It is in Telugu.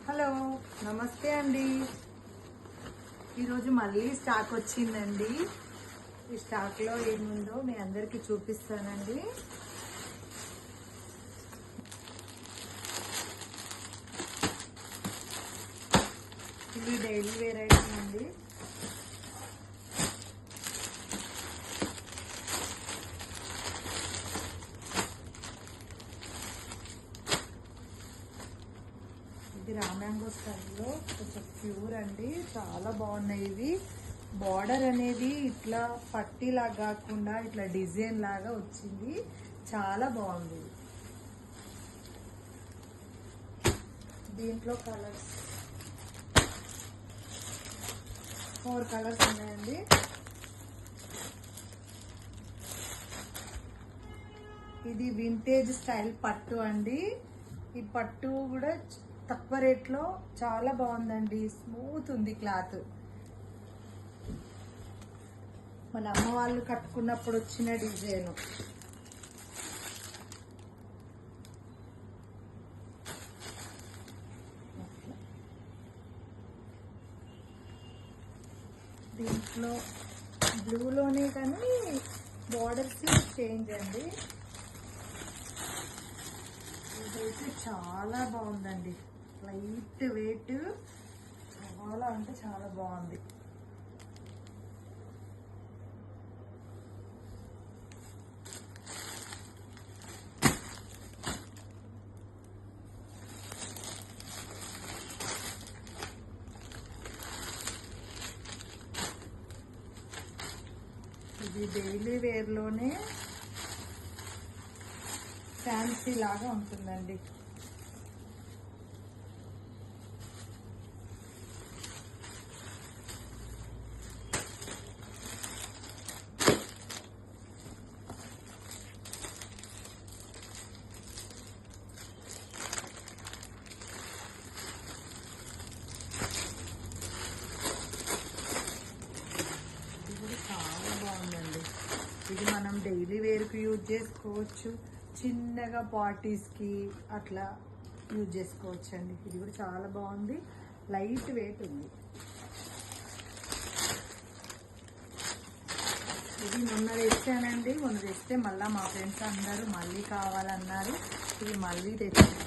హలో నమస్తే అండి. ఈరోజు మళ్ళీ స్టాక్ వచ్చిందండి. ఈ స్టాక్లో ఏముందో మీ అందరికీ చూపిస్తానండి. ఇది డైలీ వేర్ ఐటమ్ అండి. ఇది రామ్యాంగో స్టైల్లో కొంచెం ప్యూర్ అండి, చాలా బాగున్నాయి ఇవి. బార్డర్ అనేది ఇట్లా పట్టీలాగా కాకుండా ఇట్లా డిజైన్ లాగా వచ్చింది, చాలా బాగుంది. దీంట్లో కలర్స్ 4 కలర్స్ ఉన్నాయండి. ఇది వింటేజ్ స్టైల్ పట్టు అండి. ఈ పట్టు కూడా తక్కువ రేట్లో చాలా బాగుందండి, స్మూత్ ఉంది క్లాత్. మన అమ్మ వాళ్ళు కట్టుకున్నప్పుడు వచ్చిన డిజైన్. దీంట్లో బ్లూలోనే కానీ బార్డర్స్ చేంజ్ అండి. ఇదైతే చాలా బాగుందండి, లైట్ వెయిట్, చాలా అంటే చాలా బాగుంది. ఇది డైలీ వేర్లోనే ఫ్యాన్సీ లాగా ఉంటుందండి. ఇది మనం డైలీ వేర్కి యూజ్ చేసుకోవచ్చు, చిన్నగా పార్టీస్కి అట్లా యూజ్ చేసుకోవచ్చు అండి. ఇది కూడా చాలా బాగుంది, లైట్ వెయిట్ ఉంది. ఇది మొన్న తెచ్చానండి. మొన్న తెస్తే మళ్ళీ మా ఫ్రెండ్స్ అందరూ మళ్ళీ కావాలన్నారు. ఇది మళ్ళీ తెచ్చాను.